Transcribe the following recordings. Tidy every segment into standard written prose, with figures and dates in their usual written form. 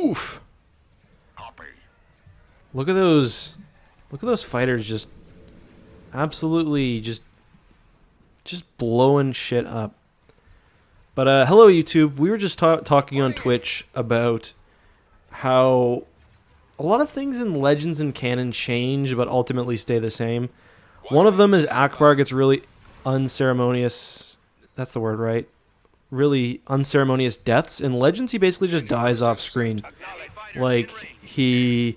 Oof. Look at those. Look at those fighters just absolutely just blowing shit up. But hello YouTube. We were just talking on Twitch about how a lot of things in Legends and canon change but ultimately stay the same. One of them is Akbar gets really unceremonious, that's the word, right? Really unceremonious deaths. In Legends, he basically just dies off screen. Like, he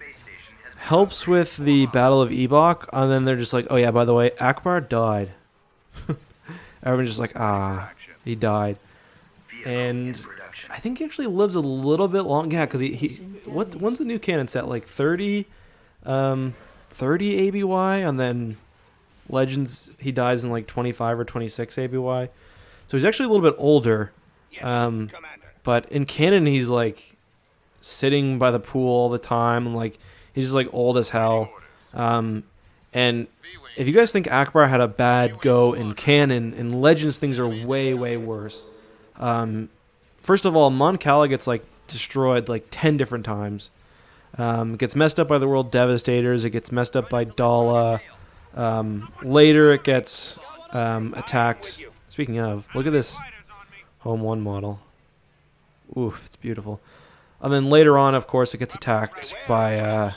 helps with the Battle of Ebok, and then they're just like, oh yeah, by the way, Akbar died. Everyone's just like, ah, he died. And I think he actually lives a little bit long. Yeah, because when's the new canon set? Like 30 ABY, and then Legends, he dies in like 25 or 26 ABY. So he's actually a little bit older. But in canon, he's like sitting by the pool all the time, and like he's just like old as hell. And if you guys think Akbar had a bad go in canon, in Legends things are way, way worse. First of all, Mon Cala gets like destroyed like 10 different times. It gets messed up by the World Devastators. It gets messed up by Dala. Later it gets attacked. Speaking of, look at this Home 1 model. Oof, it's beautiful. And then later on, of course, it gets attacked by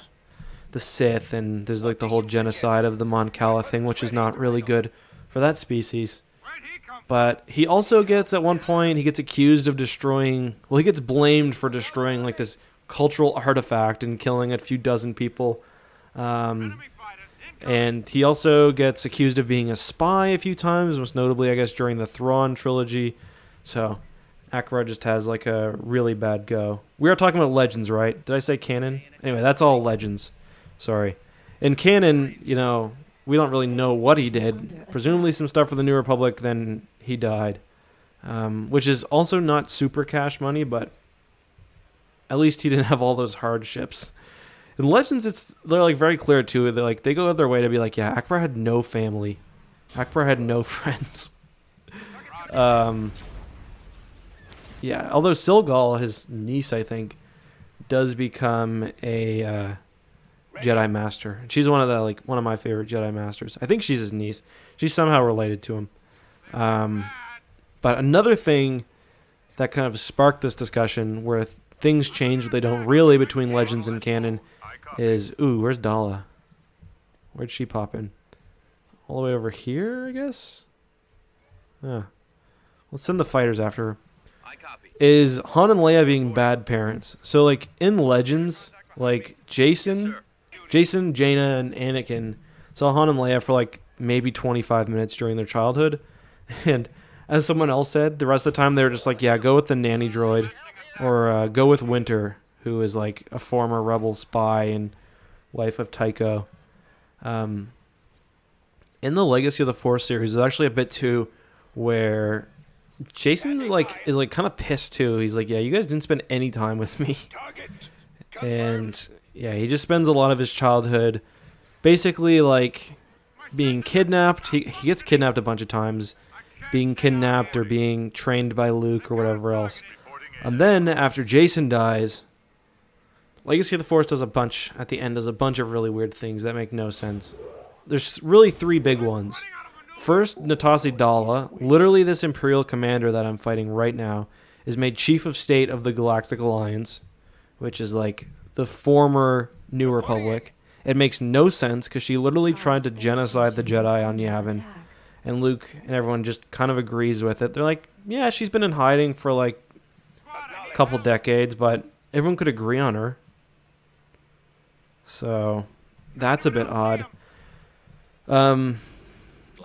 the Sith, and there's like the whole genocide of the Mon Cala thing, which is not really good for that species. But he also gets, at one point, he gets accused of destroying, well, he gets blamed for destroying like this cultural artifact and killing a few dozen people. And he also gets accused of being a spy a few times, most notably, I guess, during the Thrawn trilogy. So, Akbar just has like a really bad go. We are talking about Legends, right? Did I say canon? Anyway, that's all Legends. Sorry. In canon, you know, we don't really know what he did. Presumably some stuff for the New Republic, then he died. Which is also not super cash money, but at least he didn't have all those hardships. In Legends, they're like very clear too. They go out their way to be like, yeah, Akbar had no family. Akbar had no friends. Yeah, although Silgal, his niece, I think, does become a Jedi Master. She's one of my favorite Jedi Masters. I think she's his niece. She's somehow related to him. But another thing that kind of sparked this discussion, where things change but they don't really between Legends and canon, is, ooh, where's Dala? Where'd she pop in? All the way over here, I guess? Huh. Let's send the fighters after her. Is Han and Leia being bad parents? So, like, in Legends, like, Jason, Jaina, and Anakin saw Han and Leia for, like, maybe 25 minutes during their childhood. And as someone else said, the rest of the time they were just like, yeah, go with the nanny droid. Or go with Winter, who is, like, a former rebel spy and wife of Tycho. In the Legacy of the Force series, there's actually a bit, too, where Jason is kind of pissed too. He's like, yeah, you guys didn't spend any time with me. And yeah, he just spends a lot of his childhood basically like being kidnapped. He gets kidnapped a bunch of times, being kidnapped or being trained by Luke or whatever else. And then after Jason dies, Legacy of the Force does a bunch at the end, does a bunch of really weird things that make no sense. There's really three big ones. First, Natasi Dala, literally this Imperial commander that I'm fighting right now, is made Chief of State of the Galactic Alliance, which is like the former New Republic. It makes no sense because she literally tried to genocide the Jedi on Yavin, and Luke and everyone just kind of agrees with it. They're like, yeah, she's been in hiding for like a couple decades, but everyone could agree on her. So that's a bit odd.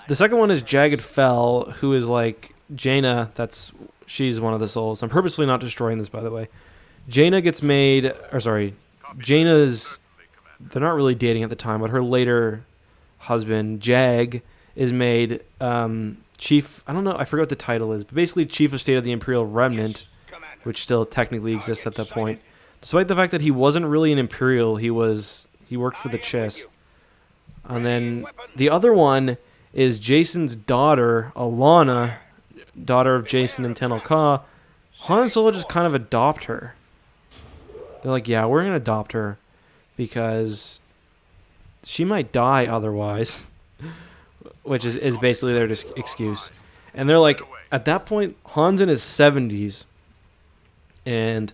The second one is Jagged Fell, who is like Jaina. She's one of the souls. I'm purposely not destroying this, by the way. Jaina's, they're not really dating at the time, but her later husband, Jag, is made chief, I don't know, I forget what the title is, but basically Chief of State of the Imperial Remnant, which still technically exists at that point. Despite the fact that he wasn't really an Imperial, he worked for the Chiss. And then the other one is Jason's daughter, Alana, daughter of Jason and Tenel Ka, Han and Solo just kind of adopt her. They're like, yeah, we're gonna adopt her because she might die otherwise, which is basically their excuse. And they're like, at that point, Han's in his 70s, and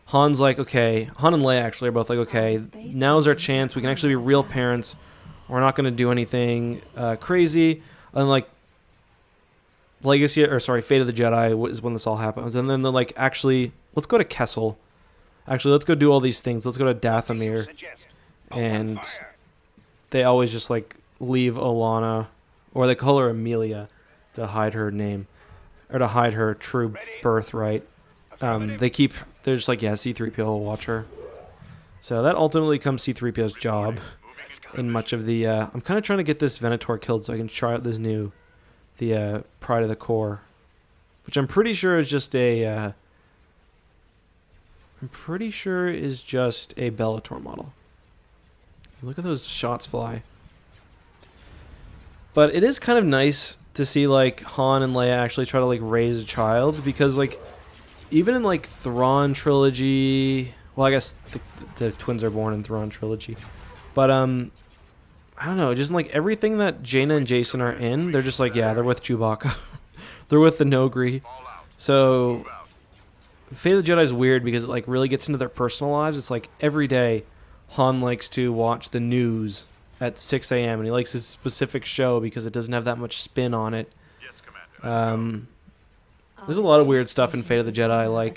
Han's like, okay, Han and Leia actually are both like, okay, now's our chance. We can actually be real parents. We're not going to do anything crazy. And like, Fate of the Jedi is when this all happens. And then they're like, actually, let's go to Kessel. Actually, let's go do all these things. Let's go to Dathomir. And they always just like leave Alana, or they call her Amelia, to hide her name, or to hide her true birthright. They're just like, yeah, C-3PO will watch her. So that ultimately becomes C-3PO's job in much of the... I'm kind of trying to get this Venator killed so I can try out this new, the Pride of the Core, which I'm pretty sure is just a... Bellator model. Look at those shots fly. But it is kind of nice to see like Han and Leia actually try to like raise a child, because like even in like Thrawn trilogy, well, I guess the twins are born in Thrawn trilogy, but I don't know, just like everything that Jaina and Jason are in, they're just like, yeah, they're with Chewbacca. They're with the Nogri. So Fate of the Jedi is weird because it like really gets into their personal lives. It's like every day Han likes to watch the news at 6 a.m. and he likes his specific show because it doesn't have that much spin on it. There's a lot of weird stuff in Fate of the Jedi,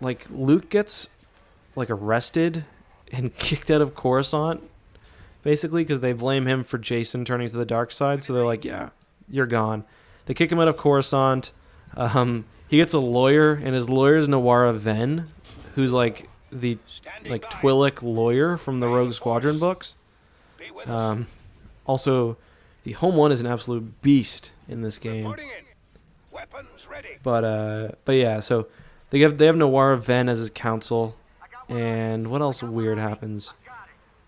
like Luke gets like arrested and kicked out of Coruscant, basically, because they blame him for Jason turning to the dark side. So they're like, yeah, you're gone. They kick him out of Coruscant. He gets a lawyer, and his lawyer is Nawara Ven, who's like the Twi'lek lawyer from the Rogue Squadron books. Also, the Home One is an absolute beast in this game. But yeah, so they have Nawara Ven as his counsel, and what else weird happens?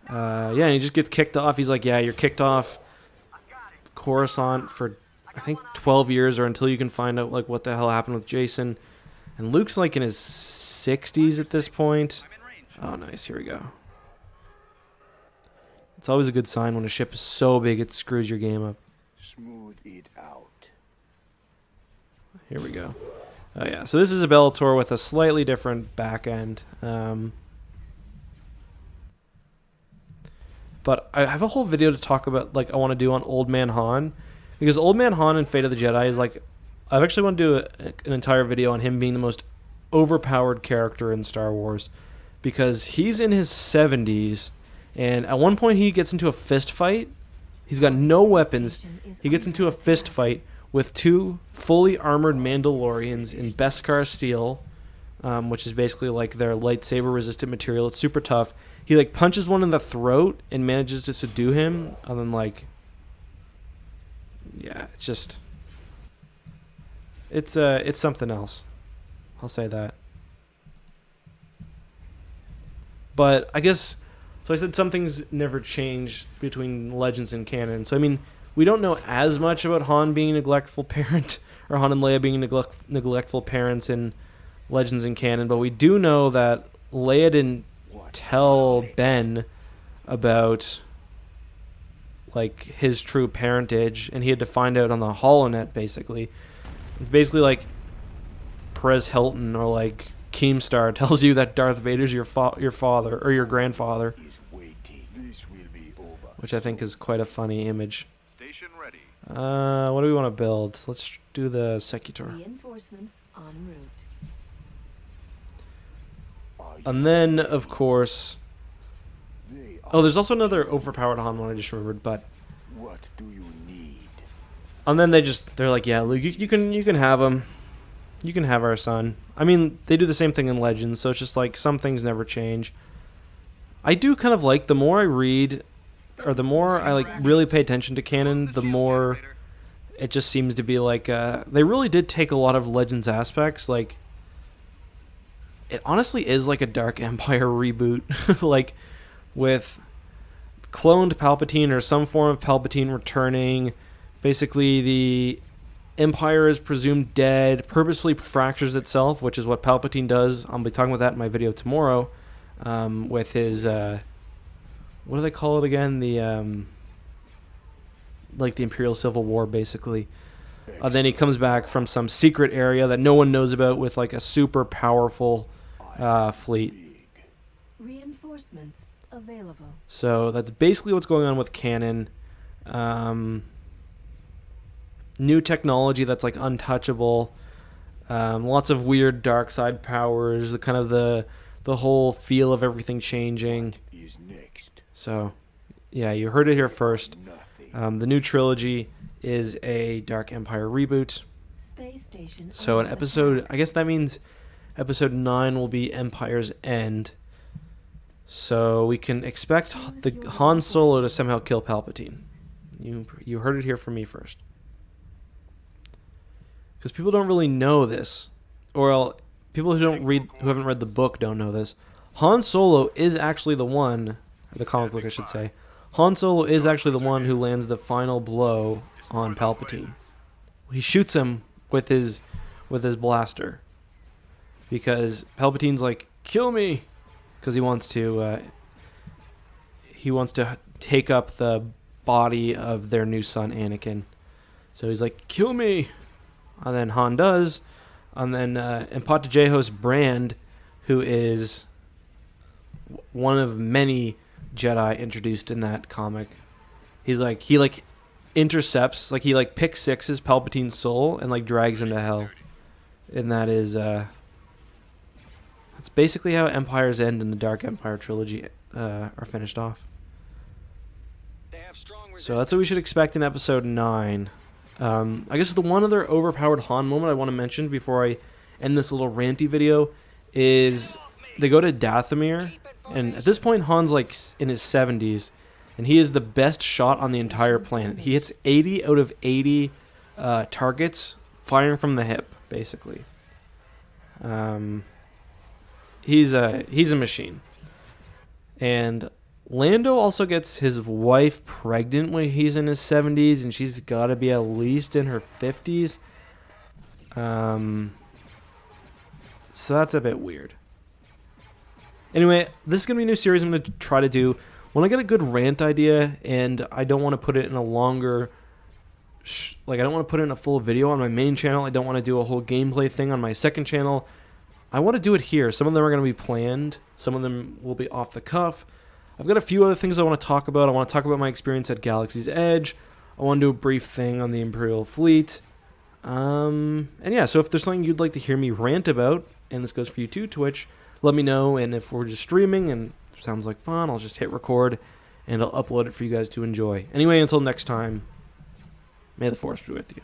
Yeah, and he just gets kicked off. He's like, yeah, you're kicked off Coruscant for I think 12 years, or until you can find out like what the hell happened with Jason. And Luke's like in his 60s at this point. Oh, nice. Here we go. It's always a good sign when a ship is so big it screws your game up. Smooth it out. Here we go. Oh yeah, so this is a Bellator with a slightly different back end. But I have a whole video to talk about, like I want to do on Old Man Han, because Old Man Han in Fate of the Jedi is like, I've actually want to do an entire video on him being the most overpowered character in Star Wars, because he's in his 70s, and at one point he gets into a fist fight. He's got no weapons. He gets into a fist fight with two fully armored Mandalorians in Beskar steel, which is basically like their lightsaber resistant material. It's super tough. He like punches one in the throat and manages to subdue him, and then like, yeah, it's just, it's something else. I'll say that. But I guess, so I said some things never change between Legends and canon. So I mean, we don't know as much about Han being a neglectful parent, or Han and Leia being neglectful parents in Legends and canon, but we do know that Leia didn't tell Ben about like his true parentage, and he had to find out on the holonet. Basically, it's basically like Perez Hilton or like Keemstar tells you that Darth Vader's your father or your grandfather, which I think is quite a funny image. What do we want to build? Let's do the Secutor. Reinforcements en route. And then, of course... Oh, there's also another overpowered Han one I just remembered, but... What do you need? And then they're like, yeah, Luke, you can have him. You can have our son. I mean, they do the same thing in Legends, so it's just like, some things never change. I do kind of like, the more I read, or the more I like really pay attention to canon, the more it just seems to be like, they really did take a lot of Legends aspects, like... It honestly is like a Dark Empire reboot, like with cloned Palpatine or some form of Palpatine returning. Basically, Empire is presumed dead, purposefully fractures itself, which is what Palpatine does. I'll be talking about that in my video tomorrow, with his, what do they call it again? The, like the Imperial Civil War, basically. Then he comes back from some secret area that no one knows about with like a super powerful fleet. Reinforcements available. So that's basically what's going on with canon. New technology that's like untouchable. Lots of weird dark side powers. The kind of the whole feel of everything changing. Is next. So, yeah, you heard it here first. Nothing. The new trilogy is a Dark Empire reboot. Space station. So an under episode, attack. I guess that means episode 9 will be Empire's End. So we can expect the Han Solo to somehow kill Palpatine. You heard it here from me first. Because people don't really know this, or people who haven't read the book don't know this. Han Solo is actually the one, the comic book I should say. Han Solo is actually the one who lands the final blow on Palpatine. He shoots him with his blaster because Palpatine's like, "Kill me," because he wants to take up the body of their new son Anakin. So he's like, "Kill me," and then Han does, and then Empatejehos Brand, who is one of many Jedi introduced in that comic. He intercepts, like he like pick sixes Palpatine's soul and like drags him to hell. And that is that's basically how Empire's End and the Dark Empire trilogy are finished off. So that's what we should expect in episode 9. I guess the one other overpowered Han moment I want to mention before I end this little ranty video is they go to Dathomir, and at this point Han's like in his 70s, and he is the best shot on the entire planet. He hits 80 out of 80 targets firing from the hip, basically. He's a machine. And Lando also gets his wife pregnant when he's in his 70s, and she's got to be at least in her 50s. So that's a bit weird. Anyway, this is going to be a new series I'm going to try to do. When I get a good rant idea, and I don't want to put it in a longer... I don't want to put it in a full video on my main channel. I don't want to do a whole gameplay thing on my second channel. I want to do it here. Some of them are going to be planned. Some of them will be off the cuff. I've got a few other things I want to talk about. I want to talk about my experience at Galaxy's Edge. I want to do a brief thing on the Imperial Fleet. And yeah, so if there's something you'd like to hear me rant about, and this goes for you too, Twitch, let me know. And if we're just streaming and it sounds like fun, I'll just hit record and I'll upload it for you guys to enjoy. Anyway, until next time, may the Force be with you.